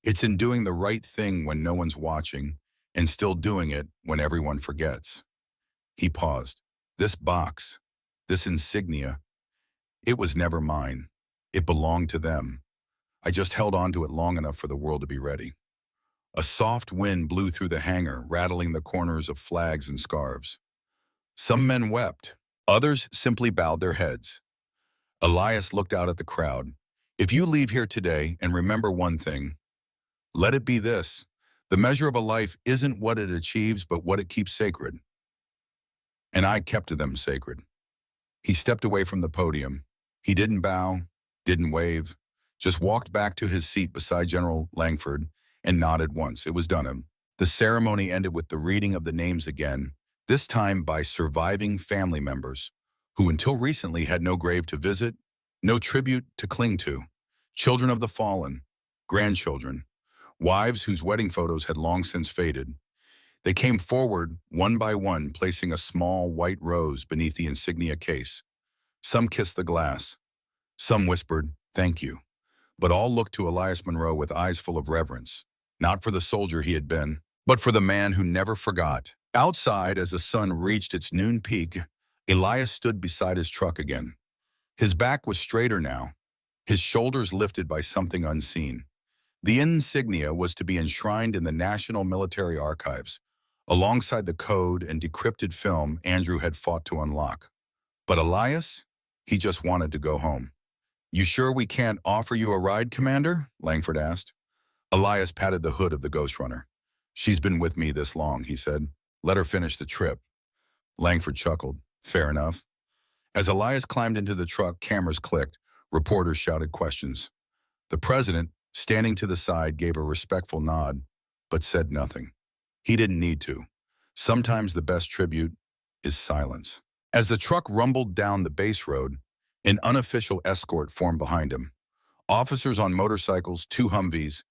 It's in doing the right thing when no one's watching and still doing it when everyone forgets. He paused. This box, this insignia, it was never mine. It belonged to them. I just held on to it long enough for the world to be ready. A soft wind blew through the hangar, rattling the corners of flags and scarves. Some men wept. Others simply bowed their heads. Elias looked out at the crowd. If you leave here today and remember one thing, let it be this. The measure of a life isn't what it achieves, but what it keeps sacred. And I kept them sacred. He stepped away from the podium. He didn't bow, didn't wave, just walked back to his seat beside General Langford and nodded once. It was done. The ceremony ended with the reading of the names again, this time by surviving family members who until recently had no grave to visit, no tribute to cling to, children of the fallen, grandchildren, wives whose wedding photos had long since faded. They came forward one by one, placing a small white rose beneath the insignia case. Some kissed the glass. Some whispered, "Thank you." But all looked to Elias Monroe with eyes full of reverence, not for the soldier he had been, but for the man who never forgot. Outside, as the sun reached its noon peak, Elias stood beside his truck again. His back was straighter now, his shoulders lifted by something unseen. The insignia was to be enshrined in the National Military Archives, alongside the code and decrypted film Andrew had fought to unlock. But Elias, he just wanted to go home. "You sure we can't offer you a ride, Commander?" Langford asked. Elias patted the hood of the Ghost Runner. "She's been with me this long," he said. "Let her finish the trip." Langford chuckled. "Fair enough." As Elias climbed into the truck, cameras clicked. Reporters shouted questions. The president, standing to the side, gave a respectful nod, but said nothing. He didn't need to. Sometimes the best tribute is silence. As the truck rumbled down the base road, an unofficial escort formed behind him. Officers on motorcycles, 2 Humvees,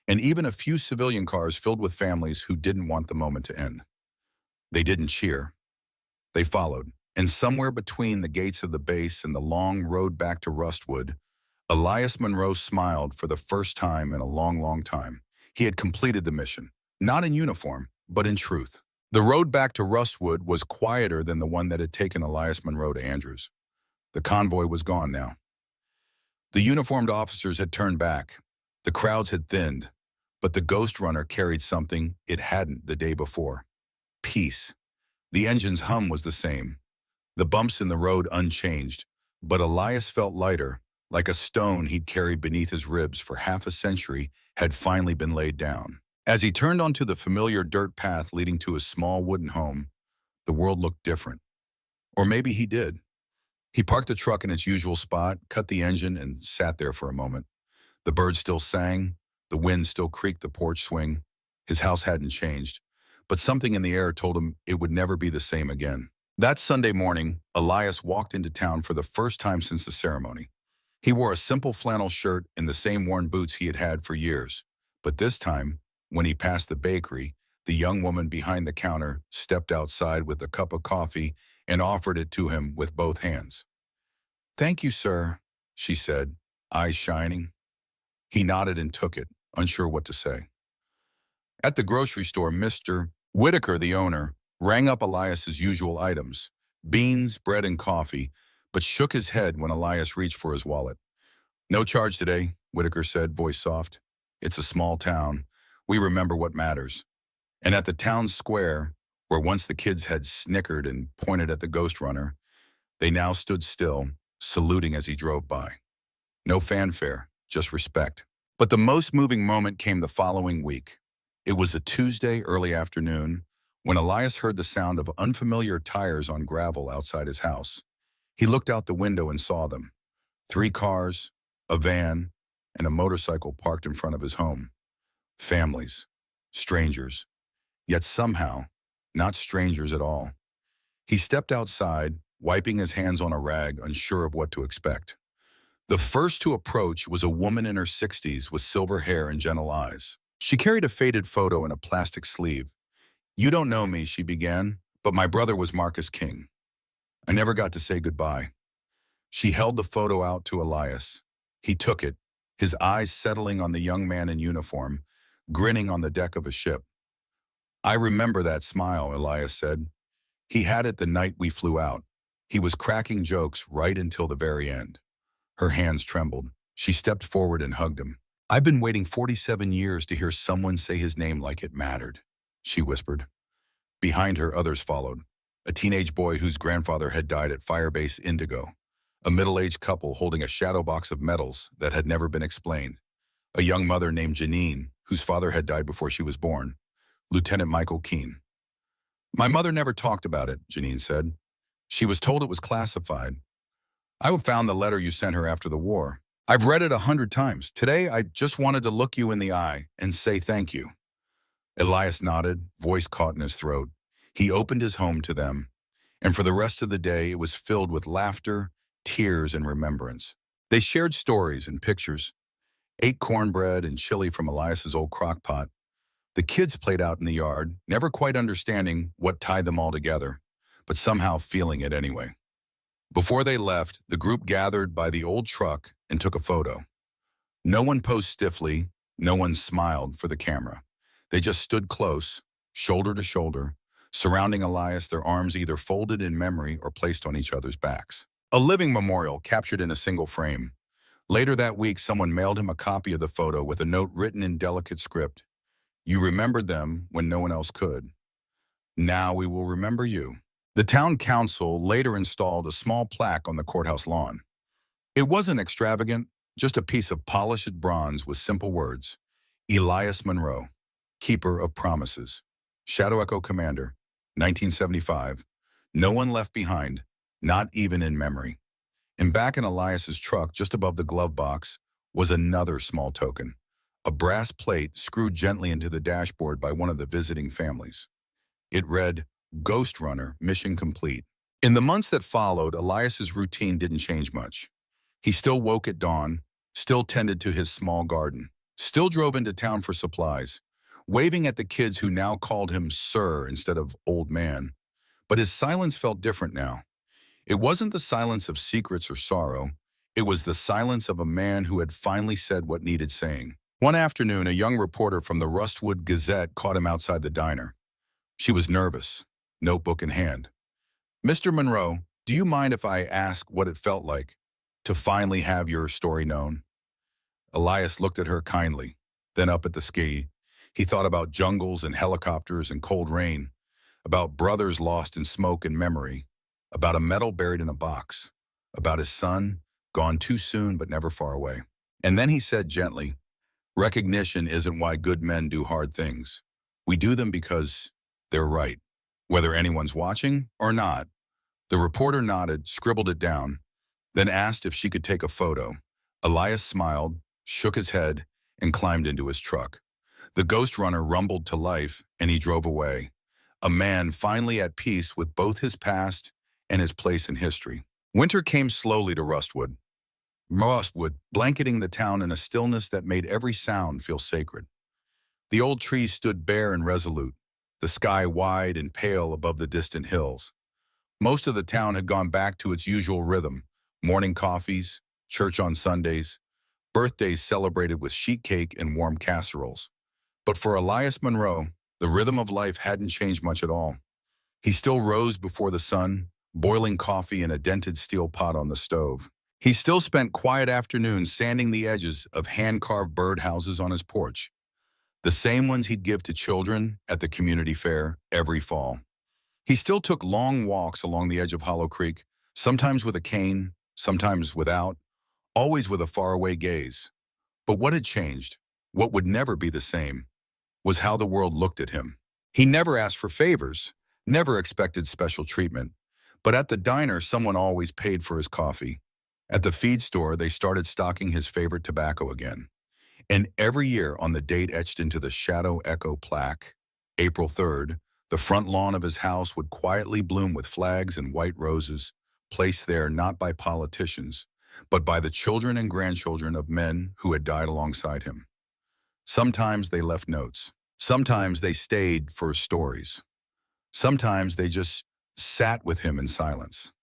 and even a few civilian cars filled with families who didn't want the moment to end. They didn't cheer. They followed. And somewhere between the gates of the base and the long road back to Rustwood, Elias Monroe smiled for the first time in a long, long time. He had completed the mission, not in uniform, but in truth. The road back to Rustwood was quieter than the one that had taken Elias Monroe to Andrews. The convoy was gone now. The uniformed officers had turned back. The crowds had thinned, but the Ghost Runner carried something it hadn't the day before. Peace. The engine's hum was the same. The bumps in the road unchanged, but Elias felt lighter, like a stone he'd carried beneath his ribs for half a century had finally been laid down. As he turned onto the familiar dirt path leading to his small wooden home, the world looked different. Or maybe he did. He parked the truck in its usual spot, cut the engine, and sat there for a moment. The birds still sang, the wind still creaked the porch swing. His house hadn't changed, but something in the air told him it would never be the same again. That Sunday morning, Elias walked into town for the first time since the ceremony. He wore a simple flannel shirt and the same worn boots he had had for years. But this time, when he passed the bakery, the young woman behind the counter stepped outside with a cup of coffee and offered it to him with both hands. "Thank you, sir," she said, eyes shining. He nodded and took it, unsure what to say. At the grocery store, Mr. Whitaker, the owner, rang up Elias's usual items, beans, bread, and coffee, but shook his head when Elias reached for his wallet. "No charge today," Whitaker said, voice soft. "It's a small town. We remember what matters." And at the town square, where once the kids had snickered and pointed at the Ghost Runner, they now stood still, saluting as he drove by. No fanfare, just respect. But the most moving moment came the following week. It was a Tuesday early afternoon, when Elias heard the sound of unfamiliar tires on gravel outside his house. He looked out the window and saw them. 3 cars, a van, and a motorcycle parked in front of his home. Families, strangers, yet somehow not strangers at all. He stepped outside, wiping his hands on a rag, unsure of what to expect. The first to approach was a woman in her 60s with silver hair and gentle eyes. She carried a faded photo in a plastic sleeve. "You don't know me," she began, "but my brother was Marcus King. I never got to say goodbye." She held the photo out to Elias. He took it, his eyes settling on the young man in uniform, grinning on the deck of a ship. I remember that smile, Elias said. He had it the night we flew out. He was cracking jokes right until the very end. Her hands trembled. She stepped forward and hugged him. I've been waiting 47 years to hear someone say his name like it mattered, she whispered. Behind her, others followed. A teenage boy whose grandfather had died at Firebase Indigo. A middle-aged couple holding a shadow box of medals that had never been explained. A young mother named Janine, whose father had died before she was born. Lieutenant Michael Keene. My mother never talked about it, Janine said. She was told it was classified. I found the letter you sent her after the war. I've read it 100 times. Today, I just wanted to look you in the eye and say thank you. Elias nodded, voice caught in his throat. He opened his home to them, and for the rest of the day, it was filled with laughter, tears, and remembrance. They shared stories and pictures, ate cornbread and chili from Elias's old crock pot. The kids played out in the yard, never quite understanding what tied them all together, but somehow feeling it anyway. Before they left, the group gathered by the old truck and took a photo. No one posed stiffly, no one smiled for the camera. They just stood close, shoulder to shoulder, surrounding Elias, their arms either folded in memory or placed on each other's backs. A living memorial captured in a single frame. Later that week, someone mailed him a copy of the photo with a note written in delicate script. You remembered them when no one else could. Now we will remember you. The town council later installed a small plaque on the courthouse lawn. It wasn't extravagant, just a piece of polished bronze with simple words. Elias Monroe, Keeper of Promises. Shadow Echo Commander, 1975. No one left behind, not even in memory. And back in Elias's truck, just above the glove box, was another small token. A brass plate screwed gently into the dashboard by one of the visiting families. It read, Ghost Runner, mission complete. In the months that followed, Elias's routine didn't change much. He still woke at dawn, still tended to his small garden, still drove into town for supplies, waving at the kids who now called him Sir instead of Old Man. But his silence felt different now. It wasn't the silence of secrets or sorrow. It was the silence of a man who had finally said what needed saying. One afternoon, a young reporter from the Rustwood Gazette caught him outside the diner. She was nervous, notebook in hand. Mr. Monroe, do you mind if I ask what it felt like to finally have your story known? Elias looked at her kindly, then up at the sky. He thought about jungles and helicopters and cold rain, about brothers lost in smoke and memory, about a medal buried in a box, about his son, gone too soon but never far away. And then he said gently, recognition isn't why good men do hard things. We do them because they're right, whether anyone's watching or not. The reporter nodded, scribbled it down, then asked if she could take a photo. Elias smiled, shook his head, and climbed into his truck. The ghost runner rumbled to life, and he drove away, a man finally at peace with both his past and his place in history. Winter came slowly to Rustwood, blanketing the town in a stillness that made every sound feel sacred. The old trees stood bare and resolute, the sky wide and pale above the distant hills. Most of the town had gone back to its usual rhythm, morning coffees, church on Sundays, birthdays celebrated with sheet cake and warm casseroles. But for Elias Monroe, the rhythm of life hadn't changed much at all. He still rose before the sun, boiling coffee in a dented steel pot on the stove. He still spent quiet afternoons sanding the edges of hand-carved birdhouses on his porch, the same ones he'd give to children at the community fair every fall. He still took long walks along the edge of Hollow Creek, sometimes with a cane, sometimes without, always with a faraway gaze. But what had changed, what would never be the same, was how the world looked at him. He never asked for favors, never expected special treatment. But at the diner, someone always paid for his coffee. At the feed store, they started stocking his favorite tobacco again. And every year, on the date etched into the Shadow Echo plaque, April 3rd, the front lawn of his house would quietly bloom with flags and white roses, placed there not by politicians, but by the children and grandchildren of men who had died alongside him. Sometimes they left notes. Sometimes they stayed for stories. Sometimes they just sat with him in silence.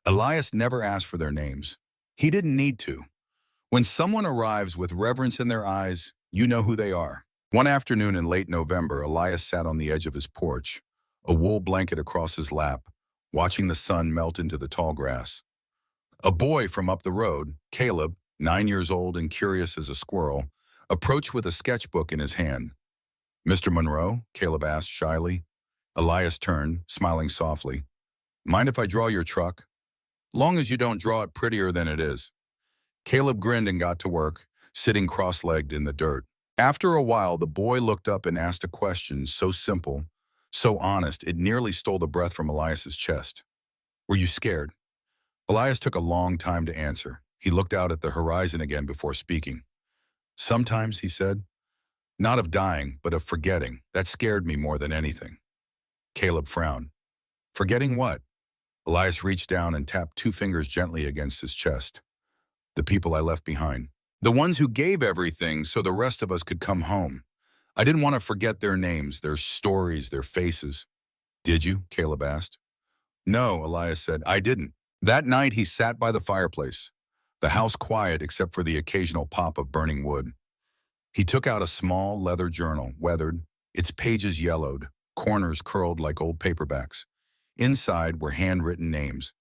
Elias never asked for their names. He didn't need to. When someone arrives with reverence in their eyes, you know who they are. One afternoon in late November, Elias sat on the edge of his porch, a wool blanket across his lap, watching the sun melt into the tall grass. A boy from up the road, Caleb, 9 years old and curious as a squirrel, approached with a sketchbook in his hand. "Mr. Monroe?" Caleb asked shyly. Elias turned, smiling softly. "Mind if I draw your truck? Long as you don't draw it prettier than it is." Caleb grinned and got to work, sitting cross-legged in the dirt. After a while, the boy looked up and asked a question so simple, so honest, it nearly stole the breath from Elias's chest. "Were you scared?" Elias took a long time to answer. He looked out at the horizon again before speaking. "Sometimes," he said, "not of dying, but of forgetting. That scared me more than anything." Caleb frowned. "Forgetting what?" Elias reached down and tapped 2 fingers gently against his chest. "The people I left behind. The ones who gave everything so the rest of us could come home. I didn't want to forget their names, their stories, their faces." "Did you?" Caleb asked. "No," Elias said, "I didn't." That night he sat by the fireplace, the house quiet except for the occasional pop of burning wood. He took out a small leather journal, weathered, its pages yellowed, corners curled like old paperbacks. Inside were handwritten names,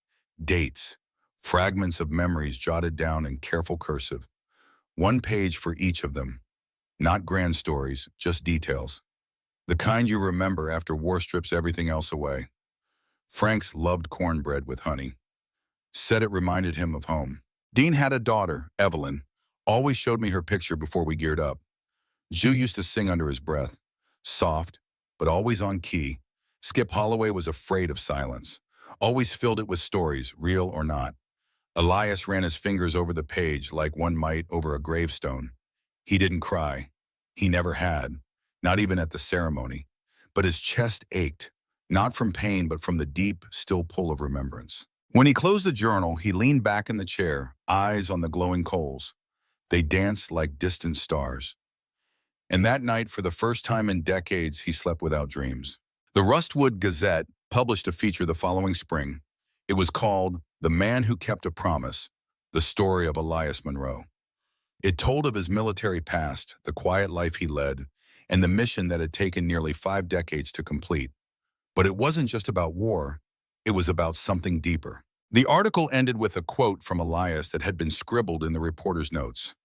dates, fragments of memories jotted down in careful cursive. 1 page for each of them. Not grand stories, just details. The kind you remember after war strips everything else away. Franks loved cornbread with honey. Said it reminded him of home. Dean had a daughter, Evelyn. Always showed me her picture before we geared up. Ju used to sing under his breath. Soft, but always on key. Skip Holloway was afraid of silence. Always filled it with stories, real or not. Elias ran his fingers over the page like one might over a gravestone. He didn't cry. He never had, not even at the ceremony. But his chest ached, not from pain but from the deep, still pull of remembrance. When he closed the journal, he leaned back in the chair, eyes on the glowing coals. They danced like distant stars. And that night, for the first time in decades, he slept without dreams. The Rustwood Gazette published a feature the following spring. It was called "The Man Who Kept a Promise," the story of Elias Monroe. It told of his military past, the quiet life he led, and the mission that had taken nearly 5 decades to complete. But it wasn't just about war. It was about something deeper. The article ended with a quote from Elias that had been scribbled in the reporter's notes.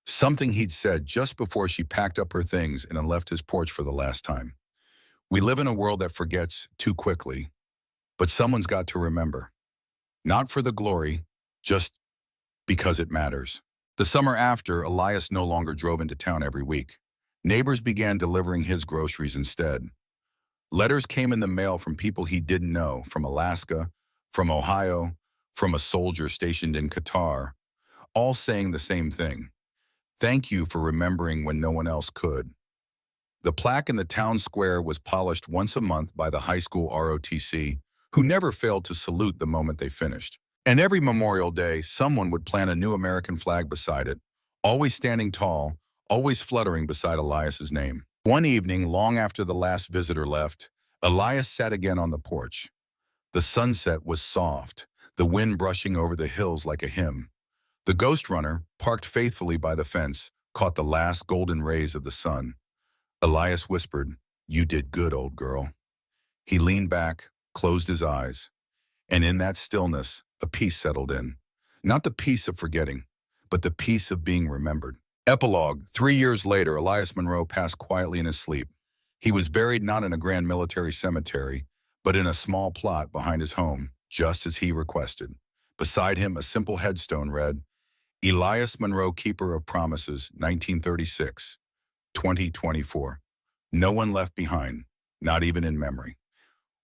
Something he'd said just before she packed up her things and left his porch for the last time. "We live in a world that forgets too quickly, but someone's got to remember. Not for the glory, just because it matters." The summer after, Elias no longer drove into town every week. Neighbors began delivering his groceries instead. Letters came in the mail from people he didn't know, from Alaska, from Ohio, from a soldier stationed in Qatar, all saying the same thing. "Thank you for remembering when no one else could." The plaque in the town square was polished once a month by the high school ROTC, who never failed to salute the moment they finished. And every Memorial Day, someone would plant a new American flag beside it, always standing tall, always fluttering beside Elias's name. One evening, long after the last visitor left, Elias sat again on the porch. The sunset was soft, the wind brushing over the hills like a hymn. The ghost runner, parked faithfully by the fence, caught the last golden rays of the sun. Elias whispered, "You did good, old girl." He leaned back, closed his eyes, and in that stillness, a peace settled in. Not the peace of forgetting, but the peace of being remembered. Epilogue. 3 years later, Elias Monroe passed quietly in his sleep. He was buried not in a grand military cemetery, but in a small plot behind his home, just as he requested. Beside him, a simple headstone read, "Elias Monroe, Keeper of Promises, 1936, 2024. No one left behind, not even in memory."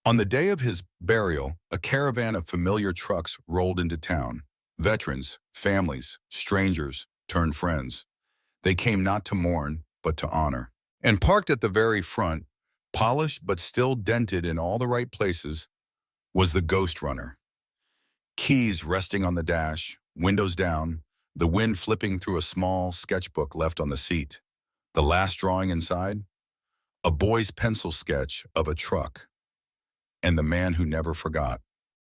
On the day of his burial, a caravan of familiar trucks rolled into town. Veterans, families, strangers, turned friends. They came not to mourn, but to honor. And parked at the very front, polished but still dented in all the right places, was the ghost runner. Keys resting on the dash, windows down, the wind flipping through a small sketchbook left on the seat. The last drawing inside? A boy's pencil sketch of a truck. And the man who never forgot.